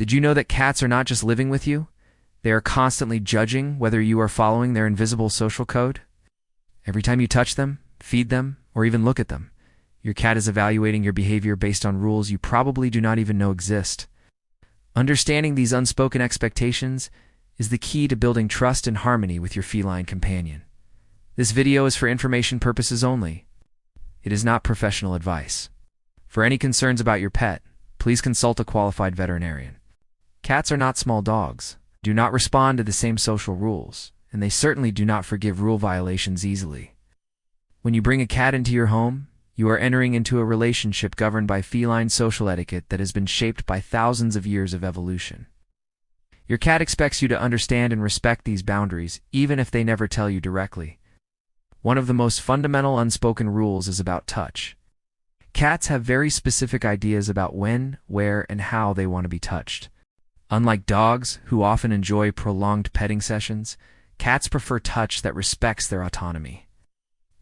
Did you know that cats are not just living with you? They are constantly judging whether you are following their invisible social code. Every time you touch them, feed them, or even look at them, your cat is evaluating your behavior based on rules you probably do not even know exist. Understanding these unspoken expectations is the key to building trust and harmony with your feline companion. This video is for information purposes only. It is not professional advice. For any concerns about your pet, please consult a qualified veterinarian. Cats are not small dogs, do not respond to the same social rules, and they certainly do not forgive rule violations easily. When you bring a cat into your home, you are entering into a relationship governed by feline social etiquette that has been shaped by thousands of years of evolution. Your cat expects you to understand and respect these boundaries, even if they never tell you directly. One of the most fundamental unspoken rules is about touch. Cats have very specific ideas about when, where, and how they want to be touched. Unlike dogs, who often enjoy prolonged petting sessions, cats prefer touch that respects their autonomy.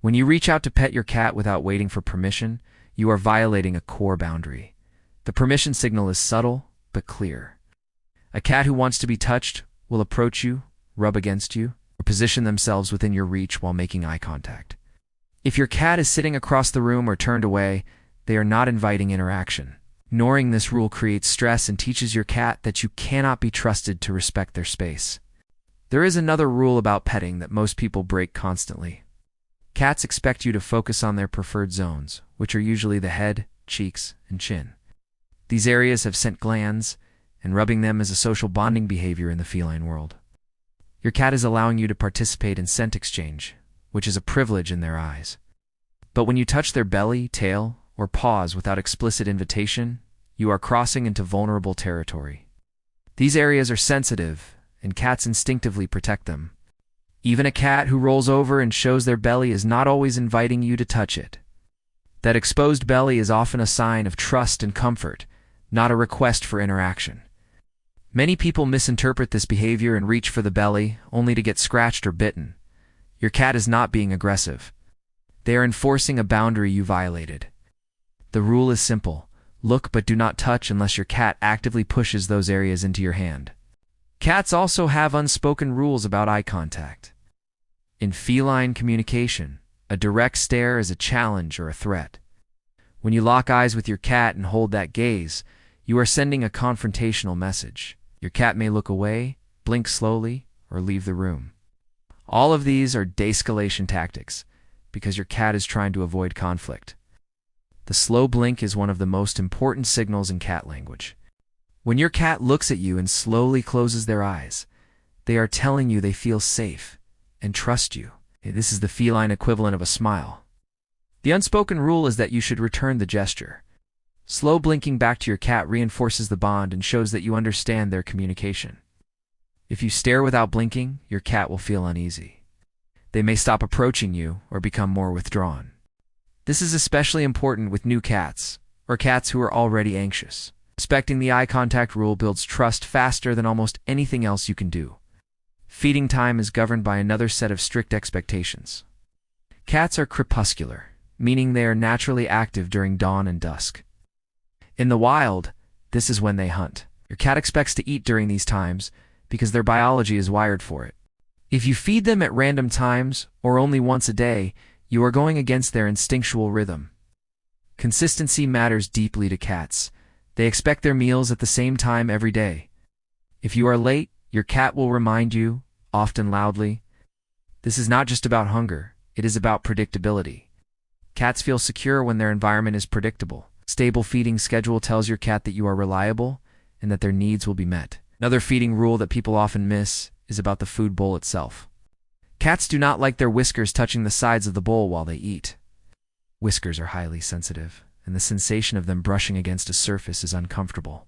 When you reach out to pet your cat without waiting for permission, you are violating a core boundary. The permission signal is subtle, but clear. A cat who wants to be touched will approach you, rub against you, or position themselves within your reach while making eye contact. If your cat is sitting across the room or turned away, they are not inviting interaction. Ignoring this rule creates stress and teaches your cat that you cannot be trusted to respect their space. There is another rule about petting that most people break constantly. Cats expect you to focus on their preferred zones, which are usually the head, cheeks, and chin. These areas have scent glands, and rubbing them is a social bonding behavior in the feline world. Your cat is allowing you to participate in scent exchange, which is a privilege in their eyes. But when you touch their belly, tail, or paws without explicit invitation, you are crossing into vulnerable territory. These areas are sensitive, and cats instinctively protect them. Even a cat who rolls over and shows their belly is not always inviting you to touch it. That exposed belly is often a sign of trust and comfort, not a request for interaction. Many people misinterpret this behavior and reach for the belly, only to get scratched or bitten. Your cat is not being aggressive. They are enforcing a boundary you violated. The rule is simple: look but do not touch unless your cat actively pushes those areas into your hand. Cats also have unspoken rules about eye contact. In feline communication, a direct stare is a challenge or a threat. When you lock eyes with your cat and hold that gaze, you are sending a confrontational message. Your cat may look away, blink slowly, or leave the room. All of these are de-escalation tactics, because your cat is trying to avoid conflict. The slow blink is one of the most important signals in cat language. When your cat looks at you and slowly closes their eyes, they are telling you they feel safe and trust you. This is the feline equivalent of a smile. The unspoken rule is that you should return the gesture. Slow blinking back to your cat reinforces the bond and shows that you understand their communication. If you stare without blinking, your cat will feel uneasy. They may stop approaching you or become more withdrawn. This is especially important with new cats, or cats who are already anxious. Respecting the eye contact rule builds trust faster than almost anything else you can do. Feeding time is governed by another set of strict expectations. Cats are crepuscular, meaning they are naturally active during dawn and dusk. In the wild, this is when they hunt. Your cat expects to eat during these times because their biology is wired for it. If you feed them at random times or only once a day, you are going against their instinctual rhythm. Consistency matters deeply to cats. They expect their meals at the same time every day. If you are late, your cat will remind you, often loudly. This is not just about hunger, it is about predictability. Cats feel secure when their environment is predictable. Stable feeding schedule tells your cat that you are reliable and that their needs will be met. Another feeding rule that people often miss is about the food bowl itself. Cats do not like their whiskers touching the sides of the bowl while they eat. Whiskers are highly sensitive, and the sensation of them brushing against a surface is uncomfortable.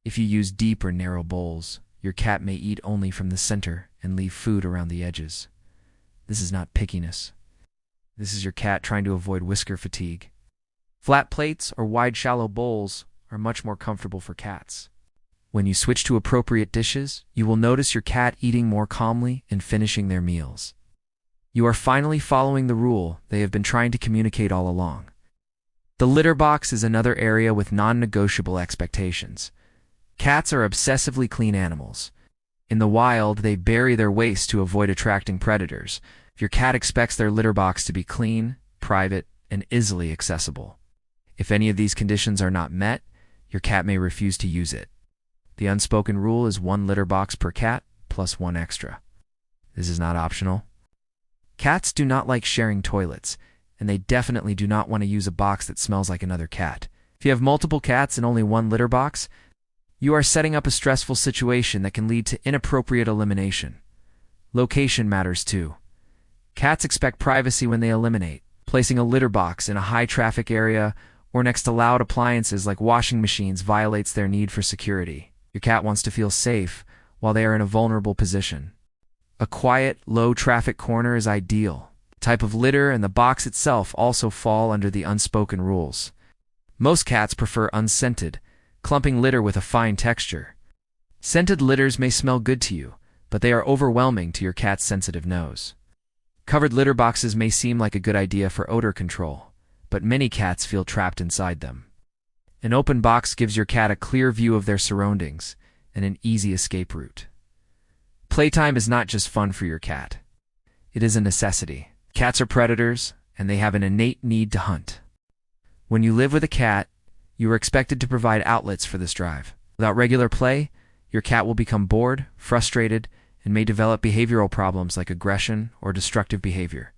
If you use deep or narrow bowls, your cat may eat only from the center and leave food around the edges. This is not pickiness. This is your cat trying to avoid whisker fatigue. Flat plates or wide, shallow bowls are much more comfortable for cats. When you switch to appropriate dishes, you will notice your cat eating more calmly and finishing their meals. You are finally following the rule they have been trying to communicate all along. The litter box is another area with non-negotiable expectations. Cats are obsessively clean animals. In the wild, they bury their waste to avoid attracting predators. Your cat expects their litter box to be clean, private, and easily accessible. If any of these conditions are not met, your cat may refuse to use it. The unspoken rule is 1 litter box per cat, plus 1 extra. This is not optional. Cats do not like sharing toilets, and they definitely do not want to use a box that smells like another cat. If you have multiple cats and only 1 litter box, you are setting up a stressful situation that can lead to inappropriate elimination. Location matters too. Cats expect privacy when they eliminate. Placing a litter box in a high-traffic area or next to loud appliances like washing machines violates their need for security. Your cat wants to feel safe while they are in a vulnerable position. A quiet, low-traffic corner is ideal. The type of litter and the box itself also fall under the unspoken rules. Most cats prefer unscented, clumping litter with a fine texture. Scented litters may smell good to you, but they are overwhelming to your cat's sensitive nose. Covered litter boxes may seem like a good idea for odor control, but many cats feel trapped inside them. An open box gives your cat a clear view of their surroundings and an easy escape route. Playtime is not just fun for your cat. It is a necessity. Cats are predators, and they have an innate need to hunt. When you live with a cat, you are expected to provide outlets for this drive. Without regular play, your cat will become bored, frustrated, and may develop behavioral problems like aggression or destructive behavior.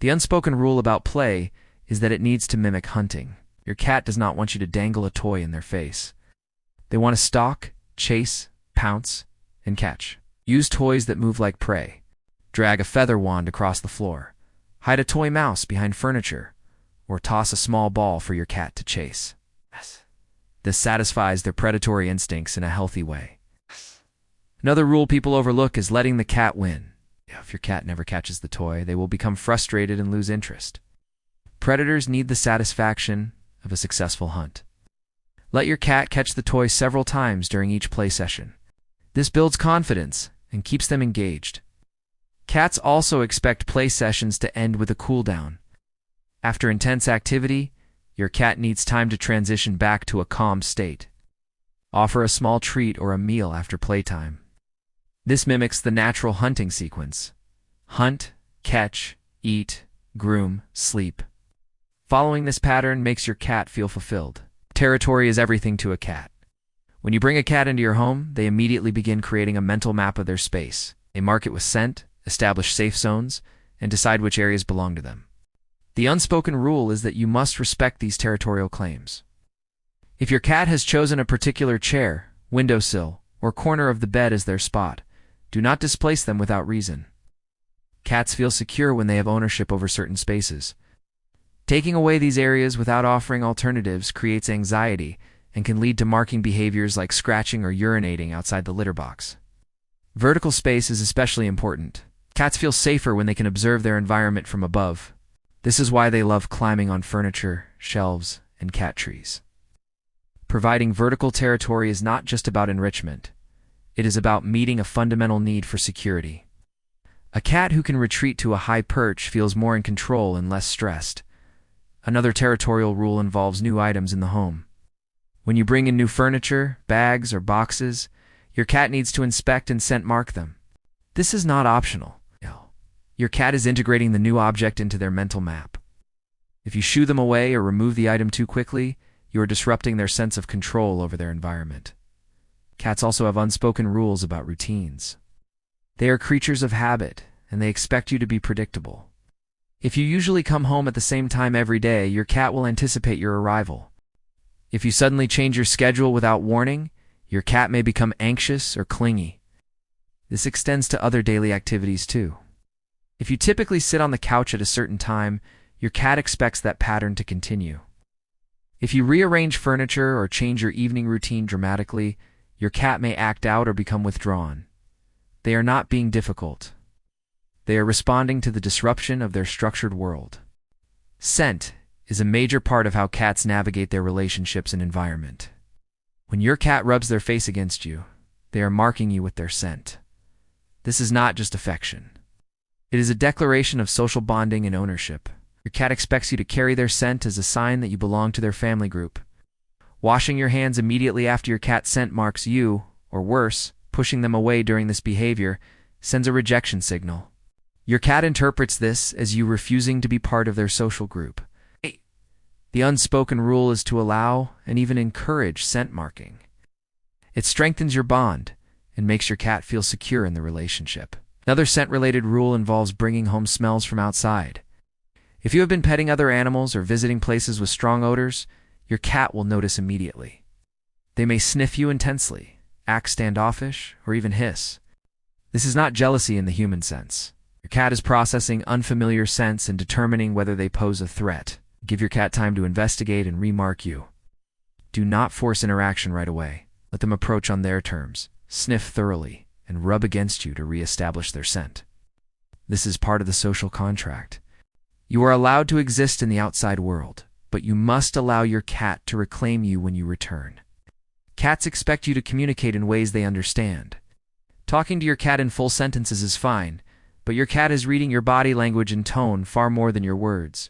The unspoken rule about play is that it needs to mimic hunting. Your cat does not want you to dangle a toy in their face. They want to stalk, chase, pounce, and catch. Use toys that move like prey. Drag a feather wand across the floor. Hide a toy mouse behind furniture, or toss a small ball for your cat to chase. This satisfies their predatory instincts in a healthy way. Another rule people overlook is letting the cat win. If your cat never catches the toy, they will become frustrated and lose interest. Predators need the satisfaction of a successful hunt. Let your cat catch the toy several times during each play session. This builds confidence and keeps them engaged. Cats also expect play sessions to end with a cool down. After intense activity, your cat needs time to transition back to a calm state. Offer a small treat or a meal after playtime. This mimics the natural hunting sequence: hunt, catch, eat, groom, sleep. Following this pattern makes your cat feel fulfilled. Territory is everything to a cat. When you bring a cat into your home, they immediately begin creating a mental map of their space. They mark it with scent, establish safe zones, and decide which areas belong to them. The unspoken rule is that you must respect these territorial claims. If your cat has chosen a particular chair, windowsill, or corner of the bed as their spot, do not displace them without reason. Cats feel secure when they have ownership over certain spaces. Taking away these areas without offering alternatives creates anxiety and can lead to marking behaviors like scratching or urinating outside the litter box. Vertical space is especially important. Cats feel safer when they can observe their environment from above. This is why they love climbing on furniture, shelves, and cat trees. Providing vertical territory is not just about enrichment. It is about meeting a fundamental need for security. A cat who can retreat to a high perch feels more in control and less stressed. Another territorial rule involves new items in the home. When you bring in new furniture, bags, or boxes, your cat needs to inspect and scent mark them. This is not optional. Your cat is integrating the new object into their mental map. If you shoo them away or remove the item too quickly, you are disrupting their sense of control over their environment. Cats also have unspoken rules about routines. They are creatures of habit, and they expect you to be predictable. If you usually come home at the same time every day, your cat will anticipate your arrival. If you suddenly change your schedule without warning, your cat may become anxious or clingy. This extends to other daily activities too. If you typically sit on the couch at a certain time, your cat expects that pattern to continue. If you rearrange furniture or change your evening routine dramatically, your cat may act out or become withdrawn. They are not being difficult. They are responding to the disruption of their structured world. Scent is a major part of how cats navigate their relationships and environment. When your cat rubs their face against you, they are marking you with their scent. This is not just affection. It is a declaration of social bonding and ownership. Your cat expects you to carry their scent as a sign that you belong to their family group. Washing your hands immediately after your cat scent marks you, or worse, pushing them away during this behavior, sends a rejection signal. Your cat interprets this as you refusing to be part of their social group. The unspoken rule is to allow and even encourage scent marking. It strengthens your bond and makes your cat feel secure in the relationship. Another scent-related rule involves bringing home smells from outside. If you have been petting other animals or visiting places with strong odors, your cat will notice immediately. They may sniff you intensely, act standoffish, or even hiss. This is not jealousy in the human sense. Your cat is processing unfamiliar scents and determining whether they pose a threat. Give your cat time to investigate and remark you. Do not force interaction right away. Let them approach on their terms, sniff thoroughly, and rub against you to re-establish their scent. This is part of the social contract. You are allowed to exist in the outside world, but you must allow your cat to reclaim you when you return. Cats expect you to communicate in ways they understand. Talking to your cat in full sentences is fine, but your cat is reading your body language and tone far more than your words.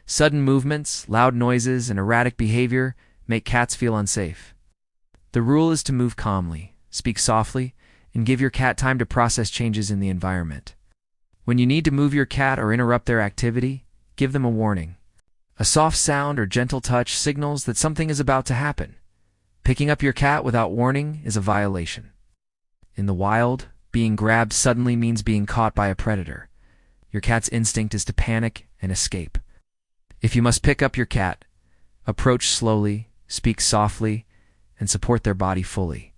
Sudden movements, loud noises, and erratic behavior make cats feel unsafe. The rule is to move calmly, speak softly, and give your cat time to process changes in the environment. When you need to move your cat or interrupt their activity, give them a warning. A soft sound or gentle touch signals that something is about to happen. Picking up your cat without warning is a violation. In the wild, being grabbed suddenly means being caught by a predator. Your cat's instinct is to panic and escape. If you must pick up your cat, approach slowly, speak softly, and support their body fully.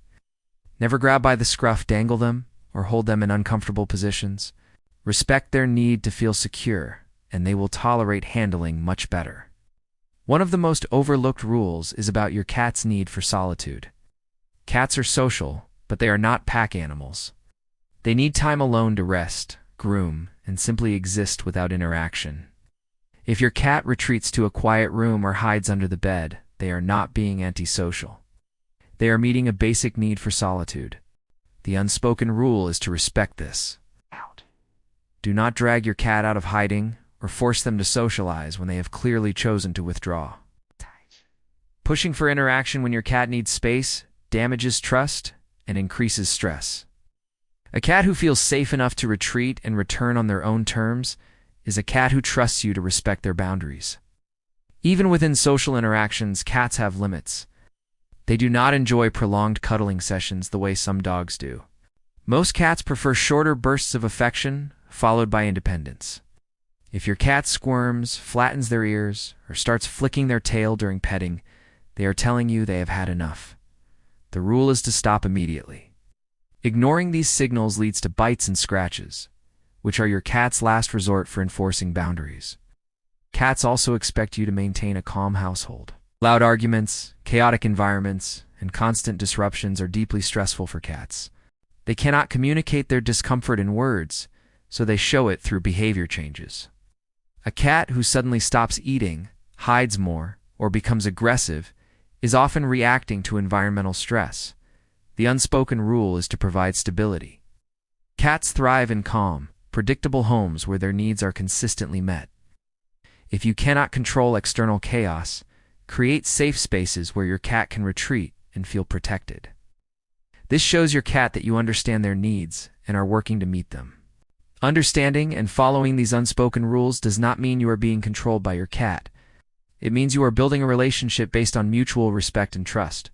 Never grab by the scruff, dangle them, or hold them in uncomfortable positions. Respect their need to feel secure, and they will tolerate handling much better. One of the most overlooked rules is about your cat's need for solitude. Cats are social, but they are not pack animals. They need time alone to rest, groom, and simply exist without interaction. If your cat retreats to a quiet room or hides under the bed, they are not being antisocial. They are meeting a basic need for solitude. The unspoken rule is to respect this. Do not drag your cat out of hiding or force them to socialize when they have clearly chosen to withdraw. Pushing for interaction when your cat needs space damages trust and increases stress. A cat who feels safe enough to retreat and return on their own terms is a cat who trusts you to respect their boundaries. Even within social interactions, cats have limits. They do not enjoy prolonged cuddling sessions the way some dogs do. Most cats prefer shorter bursts of affection, followed by independence. If your cat squirms, flattens their ears, or starts flicking their tail during petting, they are telling you they have had enough. The rule is to stop immediately. Ignoring these signals leads to bites and scratches, which are your cat's last resort for enforcing boundaries. Cats also expect you to maintain a calm household. Loud arguments, chaotic environments, and constant disruptions are deeply stressful for cats. They cannot communicate their discomfort in words, so they show it through behavior changes. A cat who suddenly stops eating, hides more, or becomes aggressive is often reacting to environmental stress. The unspoken rule is to provide stability. Cats thrive in calm, predictable homes where their needs are consistently met. If you cannot control external chaos, create safe spaces where your cat can retreat and feel protected. This shows your cat that you understand their needs and are working to meet them. Understanding and following these unspoken rules does not mean you are being controlled by your cat. It means you are building a relationship based on mutual respect and trust.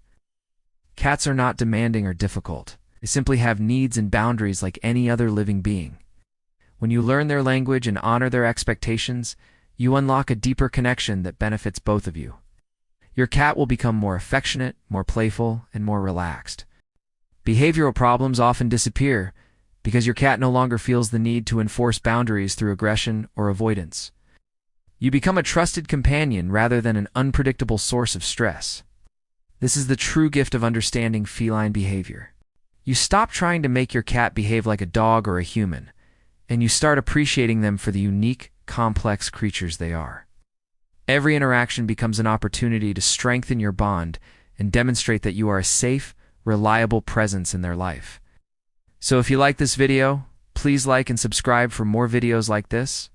Cats are not demanding or difficult. They simply have needs and boundaries like any other living being. When you learn their language and honor their expectations, you unlock a deeper connection that benefits both of you. Your cat will become more affectionate, more playful, and more relaxed. Behavioral problems often disappear because your cat no longer feels the need to enforce boundaries through aggression or avoidance. You become a trusted companion rather than an unpredictable source of stress. This is the true gift of understanding feline behavior. You stop trying to make your cat behave like a dog or a human, and you start appreciating them for the unique, complex creatures they are. Every interaction becomes an opportunity to strengthen your bond and demonstrate that you are a safe, reliable presence in their life. So if you like this video, please like and subscribe for more videos like this.